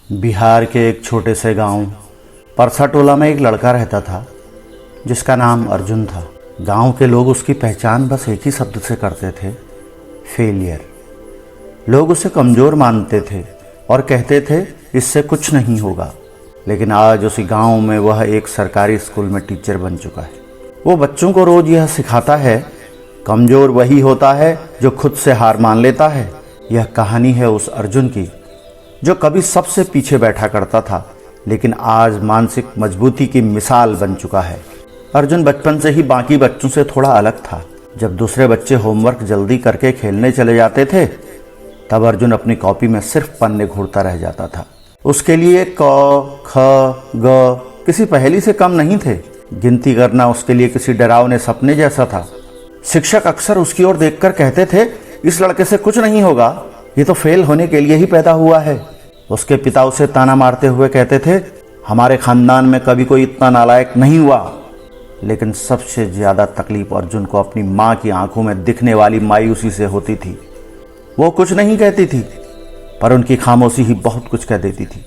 बिहार के एक छोटे से गांव परसा टोला में एक लड़का रहता था जिसका नाम अर्जुन था। गांव के लोग उसकी पहचान बस एक ही शब्द से करते थे, फेलियर। लोग उसे कमज़ोर मानते थे और कहते थे इससे कुछ नहीं होगा। लेकिन आज उसी गांव में वह एक सरकारी स्कूल में टीचर बन चुका है। वो बच्चों को रोज़ यह सिखाता है, कमज़ोर वही होता है जो खुद से हार मान लेता है। यह कहानी है उस अर्जुन की जो कभी सबसे पीछे बैठा करता था, लेकिन आज मानसिक मजबूती की मिसाल बन चुका है। अर्जुन बचपन से ही बाकी बच्चों से थोड़ा अलग था। जब दूसरे बच्चे होमवर्क जल्दी करके खेलने चले जाते थे, तब अर्जुन अपनी कॉपी में सिर्फ पन्ने घूरता रह जाता था। उसके लिए क, ख, ग किसी पहेली से कम नहीं थे। गिनती करना उसके लिए किसी डरावने सपने जैसा था। शिक्षक अक्सर उसकी ओर देखकर कहते थे, इस लड़के से कुछ नहीं होगा, ये तो फेल होने के लिए ही पैदा हुआ है। उसके पिता उसे ताना मारते हुए कहते थे, हमारे खानदान में कभी कोई इतना नालायक नहीं हुआ। लेकिन सबसे ज्यादा तकलीफ अर्जुन को अपनी माँ की आंखों में दिखने वाली मायूसी से होती थी। वो कुछ नहीं कहती थी, पर उनकी खामोशी ही बहुत कुछ कह देती थी।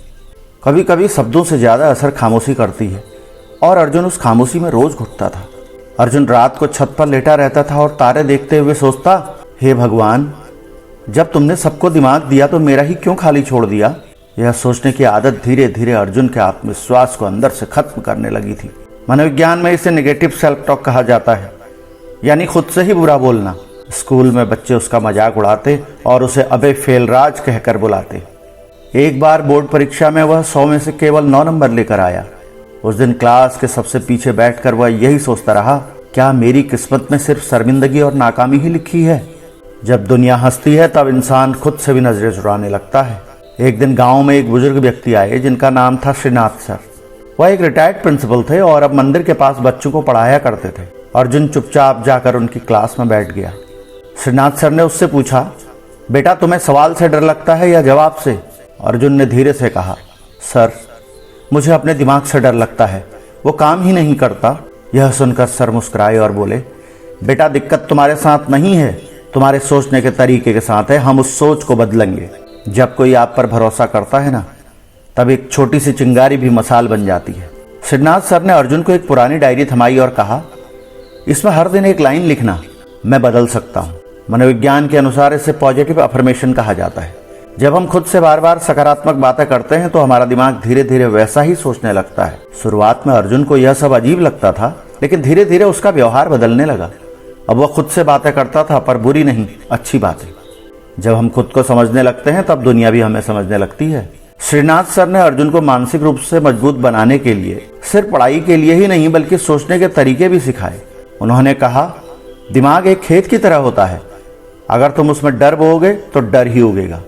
कभी कभी शब्दों से ज्यादा असर खामोशी करती है, और अर्जुन उस खामोशी में रोज घुटता था। अर्जुन रात को छत पर लेटा रहता था और तारे देखते हुए सोचता, हे भगवान, जब तुमने सबको दिमाग दिया तो मेरा ही क्यों खाली छोड़ दिया। यह सोचने की आदत धीरे धीरे अर्जुन के आत्मविश्वास को अंदर से खत्म करने लगी थी। मनोविज्ञान में इसे नेगेटिव सेल्फ टॉक कहा जाता है, यानी खुद से ही बुरा बोलना। स्कूल में बच्चे उसका मजाक उड़ाते और उसे अबे फेलराज कहकर बुलाते। एक बार बोर्ड परीक्षा में वह 100 में से केवल 9 नंबर लेकर आया। उस दिन क्लास के सबसे पीछे बैठकर वह यही सोचता रहा, क्या मेरी किस्मत में सिर्फ शर्मिंदगी और नाकामी ही लिखी है। जब दुनिया हंसती है तब इंसान खुद से भी नजरें चुराने लगता है। एक दिन गांव में एक बुजुर्ग व्यक्ति आए जिनका नाम था श्रीनाथ सर। वह एक रिटायर्ड प्रिंसिपल थे और अब मंदिर के पास बच्चों को पढ़ाया करते थे। अर्जुन चुपचाप जाकर उनकी क्लास में बैठ गया। श्रीनाथ सर ने उससे पूछा, बेटा तुम्हें सवाल से डर लगता है या जवाब से। अर्जुन ने धीरे से कहा, सर मुझे अपने दिमाग से डर लगता है, वो काम ही नहीं करता। यह सुनकर सर मुस्कुराए और बोले, बेटा दिक्कत तुम्हारे साथ नहीं है, तुम्हारे सोचने के तरीके के साथ है। हम उस सोच को बदलेंगे। जब कोई आप पर भरोसा करता है ना, तब एक छोटी सी चिंगारी भी मसाल बन जाती है। श्रीनाथ सर ने अर्जुन को एक पुरानी डायरी थमाई और कहा, इसमें हर दिन एक लाइन लिखना, मैं बदल सकता हूँ। मनोविज्ञान के अनुसार इसे पॉजिटिव अफर्मेशन कहा जाता है। जब हम खुद से बार बार सकारात्मक बातें करते हैं तो हमारा दिमाग धीरे धीरे वैसा ही सोचने लगता है। शुरुआत में अर्जुन को यह सब अजीब लगता था, लेकिन धीरे धीरे उसका व्यवहार बदलने लगा। अब वह खुद से बातें करता था, पर बुरी नहीं, अच्छी बातें। जब हम खुद को समझने लगते हैं तब दुनिया भी हमें समझने लगती है। श्रीनाथ सर ने अर्जुन को मानसिक रूप से मजबूत बनाने के लिए सिर्फ पढ़ाई के लिए ही नहीं बल्कि सोचने के तरीके भी सिखाए। उन्होंने कहा, दिमाग एक खेत की तरह होता है, अगर तुम उसमें डर बोओगे तो डर ही उगेगा,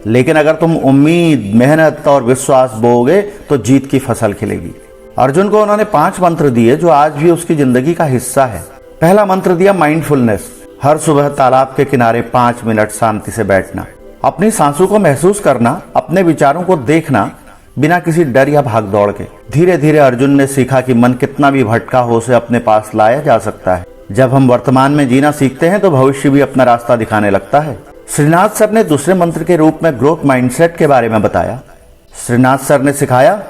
लेकिन अगर तुम उम्मीद, मेहनत और विश्वास बोओगे तो जीत की फसल खिलेगी। अर्जुन को उन्होंने 5 मंत्र दिए जो आज भी उसकी जिंदगी का हिस्सा है। पहला मंत्र दिया माइंडफुलनेस। हर सुबह तालाब के किनारे 5 मिनट शांति से बैठना, अपनी सांसों को महसूस करना, अपने विचारों को देखना बिना किसी डर या भाग दौड़ के। धीरे धीरे अर्जुन ने सीखा कि मन कितना भी भटका हो उसे अपने पास लाया जा सकता है। जब हम वर्तमान में जीना सीखते हैं तो भविष्य भी अपना रास्ता दिखाने लगता है। श्रीनाथ सर ने दूसरे मंत्र के रूप में ग्रोथ माइंडसेट के बारे में बताया। श्रीनाथ सर ने सिखाया,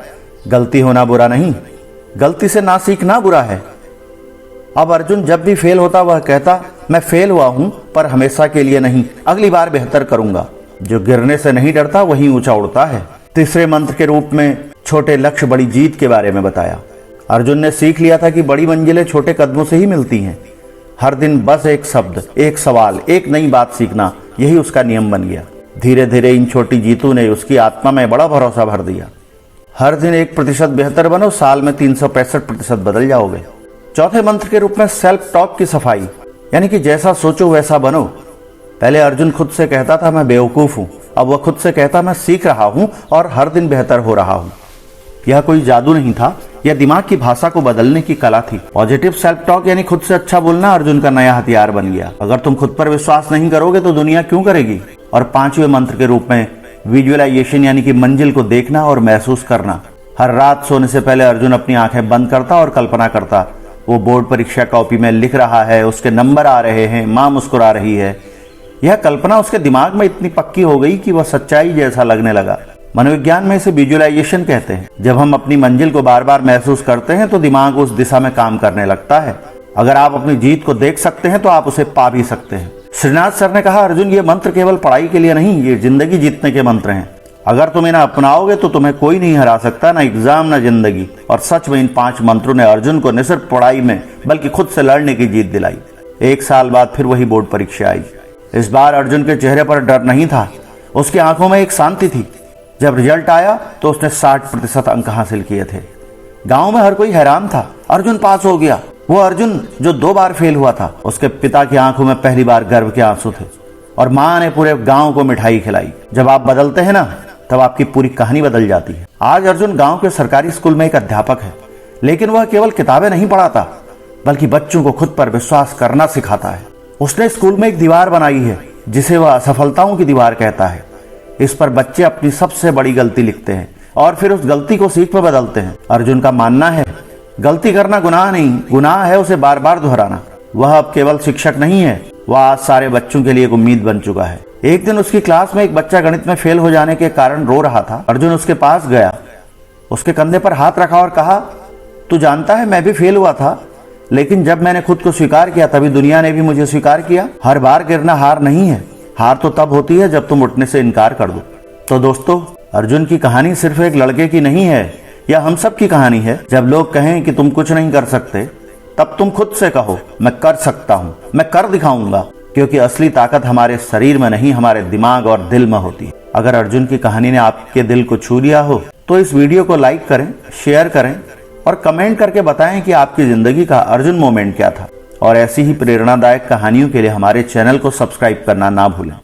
गलती होना बुरा नहीं, गलती से ना सीखना बुरा है। अब अर्जुन जब भी फेल होता वह कहता, मैं फेल हुआ हूं पर हमेशा के लिए नहीं, अगली बार बेहतर करूंगा। जो गिरने से नहीं डरता वही ऊंचा उड़ता है। तीसरे मंत्र के रूप में छोटे लक्ष्य बड़ी जीत के बारे में बताया। अर्जुन ने सीख लिया था कि बड़ी मंजिलें छोटे कदमों से ही मिलती हैं। हर दिन बस एक शब्द, एक सवाल, एक नई बात सीखना, यही उसका नियम बन गया। धीरे धीरे इन छोटी जीतों ने उसकी आत्मा में बड़ा भरोसा भर दिया। हर दिन 1% बेहतर बनो, साल में 365% बदल जाओगे। चौथे मंत्र के रूप में सेल्फ टॉक की सफाई, यानी कि जैसा सोचो वैसा बनो। पहले अर्जुन खुद से कहता था मैं बेवकूफ हूं, अब वह खुद से कहता मैं सीख रहा हूं और हर दिन बेहतर हो रहा हूं। यह कोई जादू नहीं था, यह दिमाग की भाषा को बदलने की कला थी। पॉजिटिव सेल्फ टॉक यानी खुद से अच्छा बोलना अर्जुन का नया हथियार बन गया। अगर तुम खुद पर विश्वास नहीं करोगे तो दुनिया क्यों करेगी। और 5वें मंत्र के रूप में विजुअलाइजेशन यानी कि मंजिल को देखना और महसूस करना। हर रात सोने से पहले अर्जुन अपनी आंखें बंद करता और कल्पना करता, वो बोर्ड परीक्षा कॉपी में लिख रहा है, उसके नंबर आ रहे हैं, माँ मुस्कुरा रही है। यह कल्पना उसके दिमाग में इतनी पक्की हो गई कि वह सच्चाई जैसा लगने लगा। मनोविज्ञान में इसे विजुअलाइजेशन कहते हैं। जब हम अपनी मंजिल को बार बार महसूस करते हैं तो दिमाग उस दिशा में काम करने लगता है। अगर आप अपनी जीत को देख सकते हैं तो आप उसे पा भी सकते हैं। श्रीनाथ सर ने कहा, अर्जुन ये मंत्र केवल पढ़ाई के लिए नहीं, ये जिंदगी जीतने के मंत्र हैं। अगर तुम इन्हें अपनाओगे तो तुम्हें कोई नहीं हरा सकता, ना एग्जाम ना जिंदगी। और सच में इन 5 मंत्रों ने अर्जुन को न सिर्फ पढ़ाई में बल्कि खुद से लड़ने की जीत दिलाई। 1 साल बाद फिर वही बोर्ड परीक्षा आई। इस बार अर्जुन के चेहरे पर डर नहीं था, उसकी आंखों में एक शांति थी। जब रिजल्ट आया तो उसने 60% अंक हासिल किए थे। गांव में हर कोई हैरान था, अर्जुन पास हो गया। वो अर्जुन जो 2 बार फेल हुआ था। उसके पिता की आंखों में पहली बार गर्व के आंसू थे और माँ ने पूरे गांव को मिठाई खिलाई। जब आप बदलते हैं ना, तब आपकी पूरी कहानी बदल जाती है। आज अर्जुन गांव के सरकारी स्कूल में एक अध्यापक है, लेकिन वह केवल किताबें नहीं पढ़ाता बल्कि बच्चों को खुद पर विश्वास करना सिखाता है। उसने स्कूल में एक दीवार बनाई है जिसे वह असफलताओं की दीवार कहता है। इस पर बच्चे अपनी सबसे बड़ी गलती लिखते हैं और फिर उस गलती को सीख में बदलते हैं। अर्जुन का मानना है, गलती करना गुनाह नहीं, गुनाह है उसे बार बार दोहराना। वह अब केवल शिक्षक नहीं है, वह आज सारे बच्चों के लिए एक उम्मीद बन चुका है। एक दिन उसकी क्लास में एक बच्चा गणित में फेल हो जाने के कारण रो रहा था। अर्जुन उसके पास गया, उसके कंधे पर हाथ रखा और कहा, तू जानता है मैं भी फेल हुआ था, लेकिन जब मैंने खुद को स्वीकार किया तभी दुनिया ने भी मुझे स्वीकार किया। हर बार गिरना हार नहीं है, हार तो तब होती है जब तुम उठने से इनकार कर दो। तो दोस्तों, अर्जुन की कहानी सिर्फ एक लड़के की नहीं है, यह हम सब की कहानी है। जब लोग कहें कि तुम कुछ नहीं कर सकते, तब तुम खुद से कहो, मैं कर सकता हूँ, मैं कर दिखाऊंगा। क्योंकि असली ताकत हमारे शरीर में नहीं, हमारे दिमाग और दिल में होती है। अगर अर्जुन की कहानी ने आपके दिल को छू लिया हो तो इस वीडियो को लाइक करें, शेयर करें और कमेंट करके बताएं कि आपकी जिंदगी का अर्जुन मोमेंट क्या था। और ऐसी ही प्रेरणादायक कहानियों के लिए हमारे चैनल को सब्सक्राइब करना ना भूलें।